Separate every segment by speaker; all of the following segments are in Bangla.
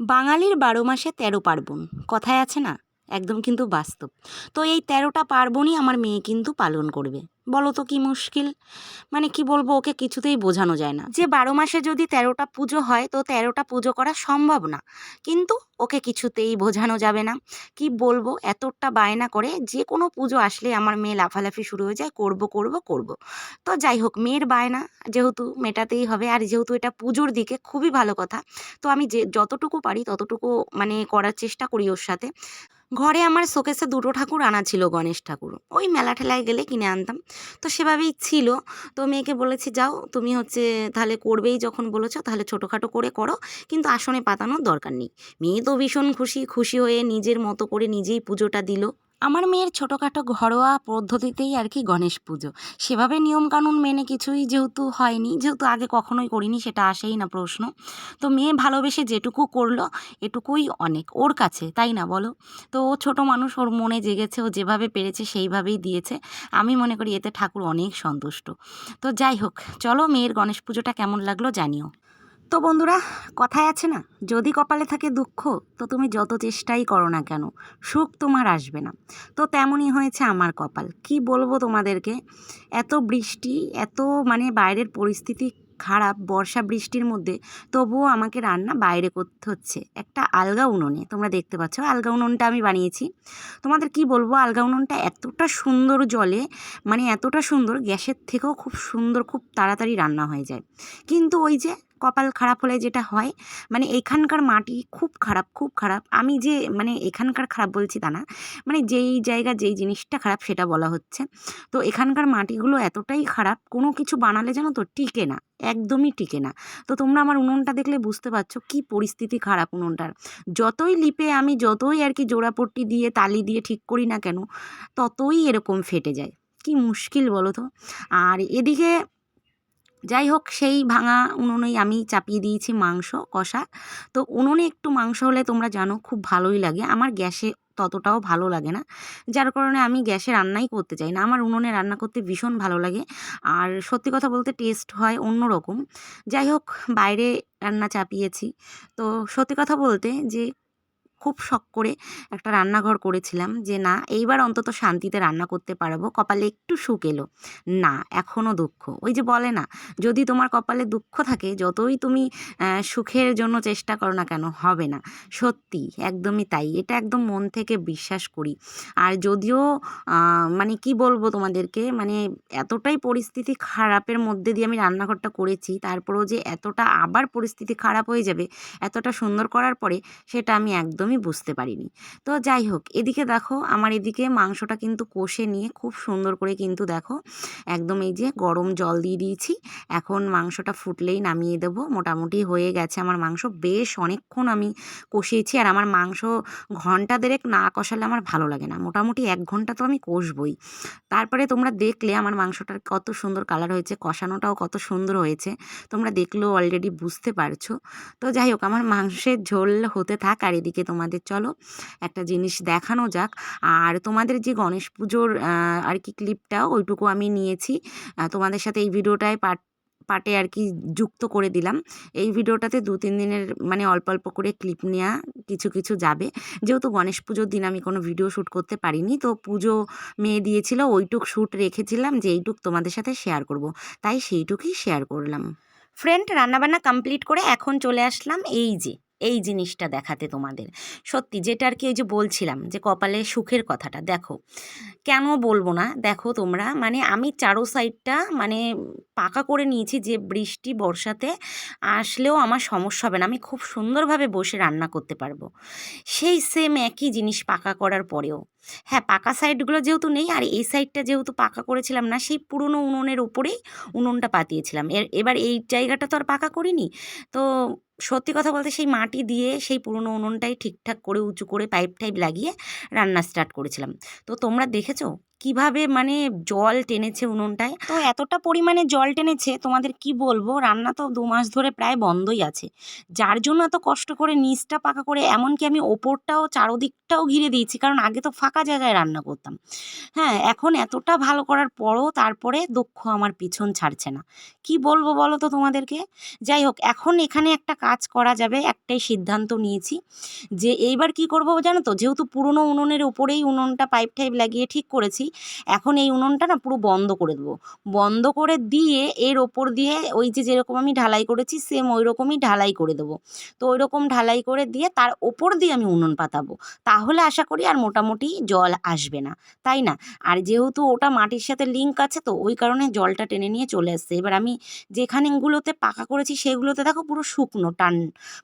Speaker 1: বাঙালির ১২ মাসে ১৩ পার্বণ কথায় আছে না, একদম কিন্তু বাস্তব। তো এই ১৩টা পার্বণই আমার মেয়ে কিন্তু পালন করবে। বলো তো কি মুশকিল, মানে কি বলবো, ওকে কিছুতেই বোঝানো যায় না যে ১২ মাসে যদি ১৩টা পুজো হয় তো ১৩টা পুজো করা সম্ভব না। কিন্তু ওকে কিছুতেই বোঝানো যাবে না। কি বলবো, এতটা বায়না করে, যে কোনো পুজো আসলে আমার মেয়ে লাফালাফি শুরু হয়ে যায়, করব করব করব। তো যাই হোক, মেয়ের বায়না যেহেতু মেটাতেই হবে, আর যেহেতু এটা পুজোর দিকে খুবই ভালো কথা, তো আমি যে যতটুকু পারি ততটুকু মানে করার চেষ্টা করি ওর সাথে। ঘরে আমার শোকেসে ২টো ঠাকুর আনা ছিল, গণেশ ঠাকুর। ওই মেলা ঠেলায় গেলে কিনে আনতাম। তো সেভাবেই ছিল। তো মেয়েকে বলেছি, যাও তুমি তাহলে করবেই যখন বলেছো, তাহলে ছোটোখাটো করে করো, কিন্তু আসনে পাতানোর দরকার নেই। মেয়ে তো ভীষণ খুশি, খুশি হয়ে নিজের মতো করে নিজেই পুজোটা দিল। আমার মেয়ের ছোটোখাটো ঘরোয়া পদ্ধতিতেই আর কি গণেশ পুজো। সেভাবে নিয়মকানুন মেনে কিছুই যেহেতু হয়নি, যেহেতু আগে কখনোই করিনি, সেটা আসেই না প্রশ্ন। তো মেয়ে ভালোবেসে যেটুকু করলো এটুকুই অনেক ওর কাছে, তাই না বলো? তো ও ছোটো মানুষ, ওর মনে জেগেছে, ও যেভাবে পেরেছে সেইভাবেই দিয়েছে। আমি মনে করি এতে ঠাকুর অনেক সন্তুষ্ট। তো যাই হোক, চলো মেয়ের গণেশ পুজোটা কেমন লাগলো জানিও। তো বন্ধুরা, কথায় আছে না, যদি কপালে থাকে দুঃখ, তো তুমি যত চেষ্টাই করো না কেন, সুখ তোমার আসবে না। তো তেমনই হয়েছে আমার কপাল। কি বলবো তোমাদেরকে, এত বৃষ্টি, এত মানে বাইরের পরিস্থিতি খারাপ, বর্ষা বৃষ্টির মধ্যে, তবুও আমাকে রান্না বাইরে করতে হচ্ছে একটা আলগা উনুনে। তোমরা দেখতে পাচ্ছ আলগা উনুনটা আমি বানিয়েছি। তোমাদের কি বলবো, আলগা উনুনটা এতটা সুন্দর জলে, মানে এতটা সুন্দর, গ্যাসের থেকেও খুব সুন্দর, খুব তাড়াতাড়ি রান্না হয়ে যায়। কিন্তু ওই যে কপাল খারাপ হলে যেটা হয়, মানে এখানকার মাটি খুব খারাপ, খুব খারাপ। আমি যে মানে এখানকার খারাপ বলছি তা না, মানে যেই জায়গা যেই জিনিসটা খারাপ সেটা বলা হচ্ছে। তো এখানকার মাটিগুলো এতটাই খারাপ, কোনো কিছু বানালে জানো তো টিকে না, একদমই টিকে না। তো তোমরা আমার উনুনটা দেখলে বুঝতে পারছো কি পরিস্থিতি খারাপ উনুনটার। যতই লিপে আমি, যতই আর কি জোড়াপট্টি দিয়ে তালি দিয়ে ঠিক করি না কেন, ততই এরকম ফেটে যায়। কি মুশকিল বলো তো। আর এদিকে যাই হোক, সেই ভাঙা উনুনেই আমি চাপিয়ে দিয়েছি মাংস কষা। তো উনুনে একটু মাংস হলে তোমরা জানো খুব ভালোই লাগে, আমার গ্যাসে ততটাও ভালো লাগে না। যার কারণে আমি গ্যাসে রান্নাই করতে চাই না, আমার উনুনে রান্না করতে ভীষণ ভালো লাগে। আর সত্যি কথা বলতে টেস্ট হয় অন্য রকম। যাই হোক, বাইরে রান্না চাপিয়েছি। তো সত্যি কথা বলতে যে খুব শখ করে একটা রান্নাঘর করেছিলাম, যে না এইবার অন্তত শান্তিতে রান্না করতে পারবো, কপালে একটু সুখ এলো। না, এখনও দুঃখ। ওই যে বলে না, যদি তোমার কপালে দুঃখ থাকে, যতই তুমি সুখের জন্য চেষ্টা করো না কেন, হবে না। সত্যি একদমই তাই, এটা একদম মন থেকে বিশ্বাস করি। আর যদিও মানে কি বলবো তোমাদেরকে, মানে এতটাই পরিস্থিতি খারাপের মধ্যে দিয়ে আমি রান্নাঘরটা করেছি, তারপরেও যে এতটা আবার পরিস্থিতি খারাপ হয়ে যাবে এতটা সুন্দর করার পরে, সেটা আমি একদমই বুঝতে পারিনি। তো যাই হোক, এদিকে দেখো আমার এদিকে মাংসটা কিন্তু কষে নিয়ে খুব সুন্দর করে কিন্তু দেখো একদম এই যে গরম জল দিয়ে দিয়েছি। এখন মাংসটা ফুটলেই নামিয়ে দেবো। মোটামুটি হয়ে গেছে আমার মাংস, বেশ অনেকক্ষণ আমি কষিয়েছি। আর আমার মাংস ঘন্টা দেড়েক না কষালে আমার ভালো লাগে না, মোটামুটি ১ ঘন্টা তো আমি কষবই। তারপরে তোমরা দেখলে আমার মাংসটার কত সুন্দর কালার হয়েছে, কষানোটাও কত সুন্দর হয়েছে, তোমরা দেখলেও অলরেডি বুঝতে পারছো। তো যাই হোক, আমার মাংসের ঝোল হতে থাক, আর এদিকে তোমাদের চলো একটা জিনিস দেখানো যাক। আর তোমাদের যে গণেশ পুজোর আর কি ক্লিপটা, ওইটুকু আমি নিয়েছি, তোমাদের সাথে এই ভিডিওটায় পার্টে আর কি যুক্ত করে দিলাম। এই ভিডিওটাতে ২-৩ দিনের মানে অল্প অল্প করে ক্লিপ নেওয়া কিছু কিছু যাবে। যেহেতু গণেশ পুজোর দিন আমি কোনো ভিডিও শ্যুট করতে পারিনি, তো পুজো মেয়ে দিয়েছিল, ওইটুক শ্যুট রেখেছিলাম যে এইটুক তোমাদের সাথে শেয়ার করব, তাই সেইটুকুই শেয়ার করলাম। ফ্রেন্ড, রান্নাবান্না কমপ্লিট করে এখন চলে আসলাম এই জিনিসটা দেখাতে তোমাদের। সত্যি যেটা আর কি ওই যে বলছিলাম যে কপালে সুখের কথাটা, দেখো কেন বলবো না, দেখো তোমরা, মানে আমি চারো সাইডটা মানে পাকা করে নিয়েছি, যে বৃষ্টি বর্ষাতে আসলেও আমার সমস্যা হবে না, আমি খুব সুন্দরভাবে বসে রান্না করতে পারবো। সেই সেম একই জিনিস পাকা করার পরেও, হ্যাঁ পাকা সাইডগুলো যেহেতু নেই, আর এই সাইডটা যেহেতু পাকা করেছিলাম না, সেই পুরনো উনুনের ওপরেই উনুনটা পাতিয়েছিলাম। এবার এই জায়গাটা তো আর পাকা করিনি। তো সত্যি কথা বলতে সেই মাটি দিয়ে সেই পুরনো উনুনটাই ঠিকঠাক করে উঁচু করে পাইপ টাইপ লাগিয়ে রান্না স্টার্ট করেছিলাম। তো তোমরা দেখেছো কিভাবে মানে জল টেনেছে উনুনটায়। তো এতটা পরিমাণে জল টেনেছে তোমাদের কি বলবো, রান্না তো 2 মাস ধরে প্রায় বন্ধই আছে। যার জন্য এত কষ্ট করে নিচটা পাকা করে, এমনকি আমি ওপরটাও চারদিকটাও ঘিরে দিয়েছি, কারণ আগে তো ফাঁকা জায়গায় রান্না করতাম। হ্যাঁ, এখন এতটা ভালো করার পরও তারপরে দক্ষ আমার পিছন ছাড়ছে না। কি বলবো বলো তো তোমাদেরকে? যাই হোক, এখন এখানে একটা কাজ করা যাবে, একটাই সিদ্ধান্ত নিয়েছি যে এইবার কি করব জানো তো, যেহেতু পুরনো উনুনের উপরেই উনুনটা পাইপ টাইপ লাগিয়ে ঠিক করেছি, এখন এই উনুনটা না পুরো বন্ধ করে দেবো। বন্ধ করে দিয়ে এর ওপর দিয়ে ওই যে যেরকম আমি ঢালাই করেছি সেম ওই রকমই ঢালাই করে দেবো। তো ওই রকম ঢালাই করে দিয়ে তার ওপর দিয়ে আমি উনুন পাতাবো। তাহলে আশা করি আর মোটামুটি জল আসবে না, তাই না? আর যেহেতু ওটা মাটির সাথে লিঙ্ক আছে, তো ওই কারণে জলটা টেনে নিয়ে চলে আসছে। এবার আমি যেখানেগুলোতে পাকা করেছি সেগুলোতে দেখো পুরো শুকনো টান,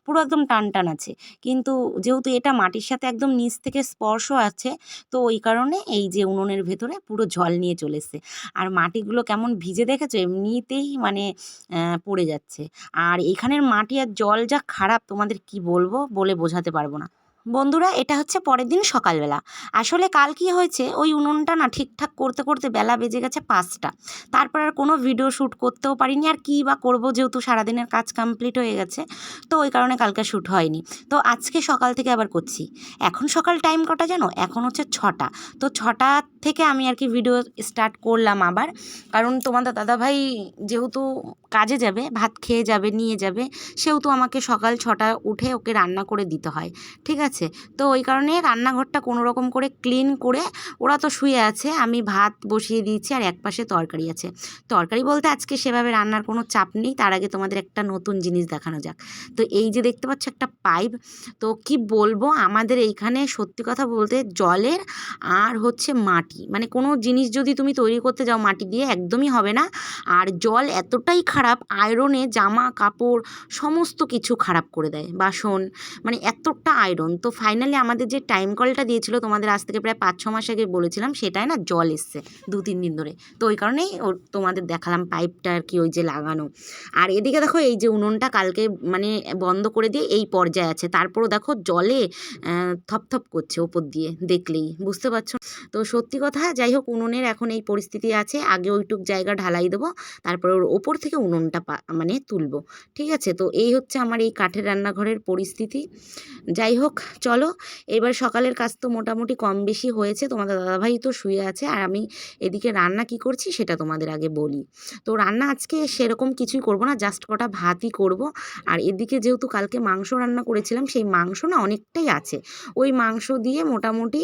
Speaker 1: পুরো একদম টান টান আছে। কিন্তু যেহেতু এটা মাটির সাথে একদম নিচ থেকে স্পর্শ আছে, তো ওই কারণে এই যে উনুনের ভেতরে পুরো জল নিয়ে চলে এসছে। আর মাটিগুলো কেমন ভিজে দেখেছো, এমনিতেই মানে পড়ে যাচ্ছে। আর এখানের মাটি আর জল যা খারাপ তোমাদের কি বলবো, বলে বোঝাতে পারবো না। বন্ধুরা, এটা হচ্ছে পরের দিন সকালবেলা। আসলে কাল কি হয়েছে, ওই উনুনটা না ঠিকঠাক করতে করতে বেলা বেজে গেছে 5টা। তারপর আর কোনো ভিডিও শ্যুট করতেও পারিনি, আর কী বা করবো, যেহেতু সারাদিনের কাজ কমপ্লিট হয়ে গেছে, তো ওই কারণে কালকে শ্যুট হয়নি। তো আজকে সকাল থেকে আবার করছি। এখন সকাল টাইম কটা জানো? এখন হচ্ছে 6টা। তো 6টা থেকে আমি আর কি ভিডিও স্টার্ট করলাম আবার, কারণ তোমাদের দাদাভাই যেহেতু কাজে যাবে, ভাত খেয়ে যাবে, নিয়ে যাবে, সেহেতু আমাকে সকাল 6টা উঠে ওকে রান্না করে দিতে হয়, ঠিক আছে? তো ওই কারণে রান্নাঘরটা কোনো রকম করে ক্লিন করে, ওরা তো শুয়ে আছে, আমি ভাত বসিয়ে দিয়েছি আর একপাশে তরকারি আছে। তরকারি বলতে আজকে সেভাবে রান্নার কোনো চাপ নেই। তার আগে তোমাদের একটা নতুন জিনিস দেখানো যাক। তো এই যে দেখতে পাচ্ছ একটা পাইপ, তো কি বলবো, আমাদের এইখানে সত্যি কথা বলতে জলের আর হচ্ছে মাটি, মানে কোনো জিনিস যদি তুমি তৈরি করতে যাও মাটি দিয়ে, একদমই হবে না। আর জল এতটাই খারাপ, আয়রনে জামা কাপড় সমস্ত কিছু খারাপ করে দেয়, বাসন, মানে এতটা আয়রন। তো ফাইনালি আমাদের যে টাইম কলটা দিয়েছিল তোমাদের আজ থেকে প্রায় 5-6 মাস আগে বলেছিলাম, সেটাই না জল এসছে 2-3 দিন ধরে। তো ওই কারণেই তোমাদের দেখালাম পাইপটা আর কি, ওই যে লাগানো। আর এদিকে দেখো এই যে উনুনটা কালকে মানে বন্ধ করে দিয়ে এই পর্যায়ে আছে, তারপরও দেখো জলে থপথপ করছে ওপর দিয়ে, দেখলেই বুঝতে পারছো। তো সত্যি কথা, যাই হোক, উনুনের এখন এই পরিস্থিতি আছে। আগে ওইটুক জায়গা ঢালাই দেবো, তারপর ওর ওপর থেকে উনুনটা মানে তুলবো, ঠিক আছে? তো এই হচ্ছে আমার এই কাঠের রান্নাঘরের পরিস্থিতি। যাই হোক, চলো, এবার সকালের কাজ তো মোটামুটি কম বেশি হয়েছে। তোমাদের দাদাভাই তো শুয়ে আছে, আর আমি এদিকে রান্না কি করছি সেটা তোমাদের আগে বলি। তো রান্না আজকে সেরকম কিছুই করব না, জাস্ট কটা ভাতই করব। আর এদিকে যেহেতু কালকে মাংস রান্না করেছিলাম, সেই মাংস না অনেকটাই আছে, ওই মাংস দিয়ে মোটামুটি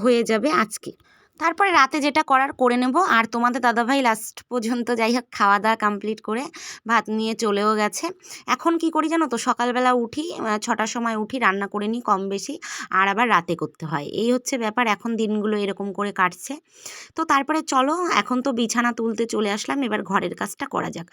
Speaker 1: হয়ে যাবে আজকে। তারপরে রাতে যেটা করার করে নেব। আর তোমাদের দাদাভাই লাস্ট পর্যন্ত যাই হোক খাওয়া দাওয়া কমপ্লিট করে ভাত নিয়ে চলেও গেছে। এখন কি করি জানো তো, সকালবেলা উঠি 6টার সময় উঠি, রান্না করে নিই কম বেশি, আর আবার রাতে করতে হয়, এই হচ্ছে ব্যাপার। এখন দিনগুলো এরকম করে কাটছে। তো তারপরে চলো, এখন তো বিছানা তুলতে চলে আসলাম, এবার ঘরের কাজটা করা যাক।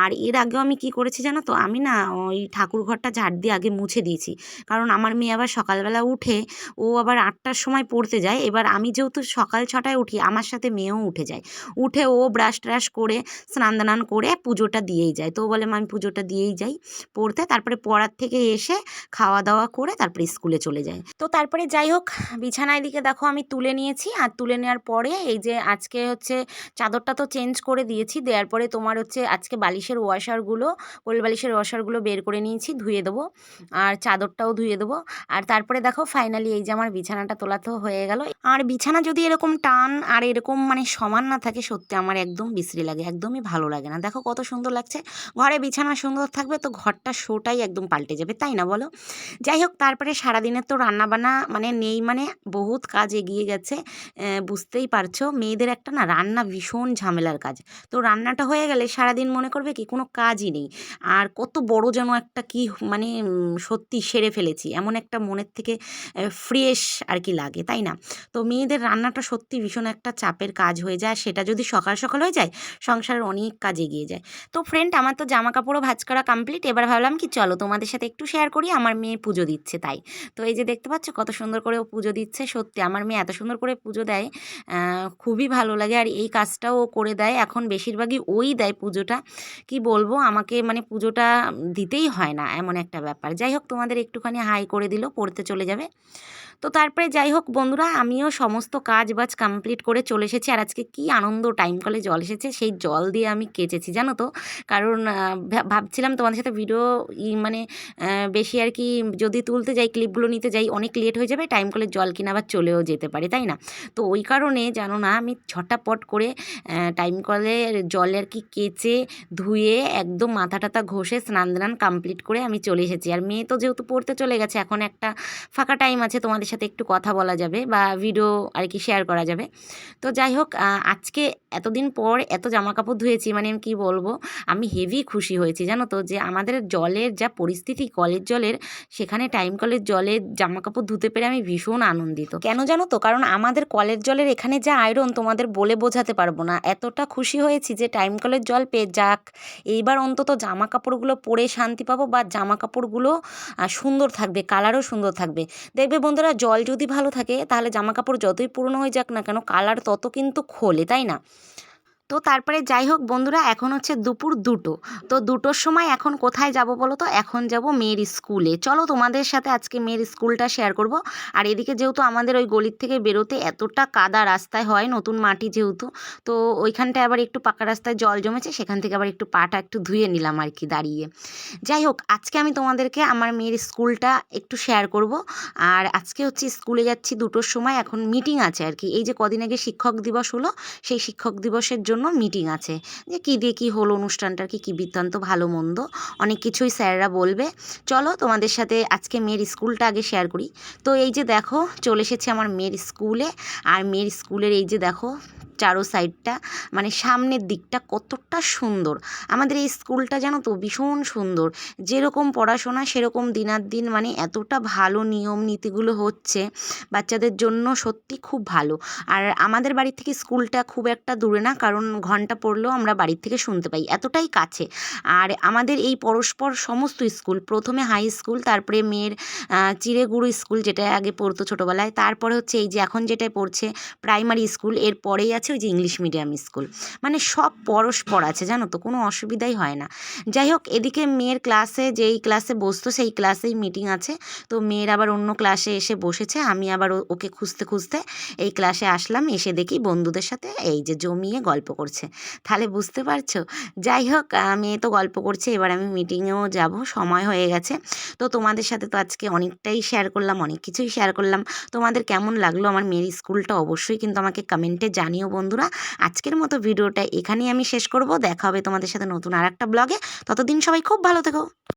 Speaker 1: আর এর আগেও আমি কি করেছি জানো তো, আমি না ওই ঠাকুর ঘরটা ঝাড় দিয়ে আগে মুছে দিয়েছি, কারণ আমার মেয়ে আবার সকালবেলা উঠে, ও আবার 8টার সময় পড়তে যায়। এবার আমি যেহেতু সকাল 6টায় উঠি, আমার সাথে মেয়েও উঠে যায়। উঠে ও ব্রাশ ট্রাশ করে স্নান দানান করে পুজোটা দিয়েই যায়। তো বলে আমি পুজোটা দিয়েই যাই পড়তে, তারপরে পড়ার থেকে এসে খাওয়া দাওয়া করে তারপরে স্কুলে চলে যায়। তো তারপরে যাই হোক, বিছানায় দিকে দেখো আমি তুলে নিয়েছি। আর তুলে নেওয়ার পরে এই যে আজকে হচ্ছে চাদরটা তো চেঞ্জ করে দিয়েছি, দেওয়ার পরে তোমার হচ্ছে আজকে বালিশের ওয়াশারগুলো, কোল বালিশের ওয়াশারগুলো বের করে নিয়েছি, ধুয়ে দেবো। আর চাদরটাও ধুয়ে দেবো। আর তারপরে দেখো ফাইনালি এই যে আমার বিছানাটা তোলা তো হয়ে গেল। আর বিছানা যদি এরকম টান আর এরকম মানে সমান না থাকে, সত্যি আমার একদম বিশ্রী লাগে, একদমই ভালো লাগে না। দেখো কত সুন্দর লাগছে, ঘরে বিছানা সুন্দর থাকবে তো ঘরটা শোটাই একদম পাল্টে যাবে, তাই না বলো? যাই হোক, তারপরে সারাদিনের তো রান্নাবান্না মানে নেই, মানে বহুত কাজ এগিয়ে গেছে। বুঝতেই পারছো, মেয়েদের একটা না রান্না ভীষণ ঝামেলার কাজ। তো রান্নাটা হয়ে গেলে সারাদিন মনে করবে কি কোনো কাজই নেই। আর কত বড় যেন একটা কি মানে সত্যি সেরে ফেলেছি, এমন একটা মনের থেকে ফ্রেশ আর কি লাগে, তাই না? তো মেয়েদের রান্নাটা সত্যি ভীষণ একটা চাপের কাজ হয়ে যায়, সেটা যদি সকাল সকাল হয়ে যায়, সংসারের অনেক কাজ এগিয়ে যায়। তো ফ্রেন্ড, আমার তো জামা কাপড়ও ভাঁজ করা কমপ্লিট। এবার ভাবলাম কি চলো তোমাদের সাথে একটু শেয়ার করি, আমার মেয়ে পুজো দিচ্ছে তাই। তো এই যে দেখতে পাচ্ছ কত সুন্দর করে ও পুজো দিচ্ছে, সত্যি আমার মেয়ে এত সুন্দর করে পুজো দেয়, খুবই ভালো লাগে। আর এই কাজটাও ও করে দেয়, এখন বেশিরভাগই ওই দেয় পুজোটা। কি বলবো, আমাকে মানে পুজোটা দিতেই হয় না, এমন একটা ব্যাপার। যাই হোক, তোমাদের একটুখানি হাই করে দিল, পড়তে চলে যাবে। তো তারপরে যাই হোক বন্ধুরা, আমিও সমস্ত কাজ বাজ কাজ কমপ্লিট করে চলে এসেছি। আর আজকে কি আনন্দ, টাইম কলে জল এসেছে, সেই জল দিয়ে আমি কেচেছি জানো তো। কারণ ভাবছিলাম তোমাদের সাথে ভিডিও মানে বেশি আর কি যদি তুলতে যাই, ক্লিপগুলো নিতে যাই, অনেক লেট হয়ে যাবে, টাইম কলের জল কিনা আবার চলেও যেতে পারে, তাই না? তো ওই কারণে জানো না আমি ঝটাপট করে টাইম কলের জল আর কি কেচে ধুয়ে একদম মাথা টাথা ঘষে স্নান দান কমপ্লিট করে আমি চলে এসেছি। আর মেয়ে তো যেহেতু পড়তে চলে গেছে, এখন একটা ফাঁকা টাইম আছে, তোমাদের সাথে একটু কথা বলা যাবে বা ভিডিও আর কি শেয়ার করা যাবে। তো যাই হোক, আজকে এতদিন পর এত জামা কাপড় ধুয়েছি, মানে আমি কী বলবো, আমি হেভি খুশি হয়েছি জানো তো, যে আমাদের জলের যা পরিস্থিতি কলের জলের, সেখানে টাইম কলের জলে জামা কাপড় ধুতে পেরে আমি ভীষণ আনন্দিত। কেন জানো তো, কারণ আমাদের কলের জলের এখানে যা আয়রন তোমাদের বলে বোঝাতে পারবো না। এতটা খুশি হয়েছি যে টাইম কলের জল পেয়ে যাক, এইবার অন্তত জামা কাপড়গুলো পরে শান্তি পাবো, বা জামা কাপড়গুলো সুন্দর থাকবে, কালারও সুন্দর থাকবে। দেখবে বন্ধুরা, জল যদি ভালো থাকে তাহলে জামা কাপড় যতই পুরনো হয়ে যাক না কেন, কালার তত কিন্তু খোলে, তাই না? তো তারপরে যাই হোক বন্ধুরা, এখন হচ্ছে দুপুর 2টো। তো 2টোর সময় এখন কোথায় যাব বলো তো? এখন যাব মেয়ের স্কুলে। চলো তোমাদের সাথে আজকে মেয়ের স্কুলটা শেয়ার করব। আর এদিকে যেহেতু আমাদের ওই গলির থেকে বেরোতে এতটা কাদা রাস্তায় হয়, নতুন মাটি যেহেতু, তো ওইখানটায় আবার একটু পাকা রাস্তায় জল জমেছে, সেখান থেকে আবার একটু পাটা একটু ধুয়ে নিলাম আর কি দাঁড়িয়ে। যাই হোক, আজকে আমি তোমাদেরকে আমার মেয়ের স্কুলটা একটু শেয়ার করব। আর আজকে হচ্ছে স্কুলে যাচ্ছি 2টোর সময়, এখন মিটিং আছে আর কি। এই যে কদিন আগে শিক্ষক দিবস হলো, সেই শিক্ষক দিবসের জন্য মিটিং আছে, যে কী দিয়ে কী হলো অনুষ্ঠানটার, কী বৃত্তান্ত, ভালো মন্দ অনেক কিছুই স্যাররা বলবে। চলো তোমাদের সাথে আজকে মেয়ের স্কুলটা আগে শেয়ার করি। তো এই যে দেখো, চলে এসেছি আমার মেয়ের স্কুলে। আর মেয়ের স্কুলের এই যে দেখো চারো সাইডটা, মানে সামনের দিকটা কতটা সুন্দর। আমাদের এই স্কুলটা জানো তো ভীষণ সুন্দর, যেরকম পড়াশোনা সেরকম দিনার দিন, মানে এতটা ভালো নিয়ম নীতিগুলো হচ্ছে বাচ্চাদের জন্য, সত্যি খুব ভালো। আর আমাদের বাড়ি থেকে স্কুলটা খুব একটা দূরে না, কারণ ঘন্টা পড়লেও আমরা বাড়ির থেকে শুনতে পাই, এতটাই কাছে। আর আমাদের এই পরস্পর সমস্ত স্কুল, প্রথমে হাই স্কুল, তারপরে মেয়ের চিড়েগুড়ো স্কুল যেটা আগে পড়তো ছোটোবেলায়, তারপরে হচ্ছে এই যে এখন যেটায় পড়ছে প্রাইমারি স্কুল, এর পরেই আছে ওই যে ইংলিশ মিডিয়াম স্কুল। মানে সব পরস্পর আছে জানো তো, কোনো অসুবিধাই হয় না। যাই হোক, এদিকে মেয়ের ক্লাসে, যেই ক্লাসে বসতো সেই ক্লাসেই মিটিং আছে। তো মেয়ের আবার অন্য ক্লাসে এসে বসেছে, আমি আবার ওকে খুঁজতে খুঁজতে এই ক্লাসে আসলাম। এসে দেখি বন্ধুদের সাথে এই যে জমিয়ে গল্প করছে, তাহলে বুঝতে পারছো। যাই হোক, মেয়ে তো গল্প করছে, এবার আমি মিটিংয়েও যাব, সময় হয়ে গেছে। তো তোমাদের সাথে তো আজকে অনেকটাই শেয়ার করলাম, অনেক কিছুই শেয়ার করলাম। তোমাদের কেমন লাগলো আমার মেয়ের স্কুলটা অবশ্যই কিন্তু আমাকে কমেন্টে জানিও বন্ধুরা। আজকের মতো ভিডিওটা এখানেই আমি শেষ করব। দেখা হবে তোমাদের সাথে নতুন আর একটা ব্লগে। ততদিন সবাই খুব ভালো থেকো।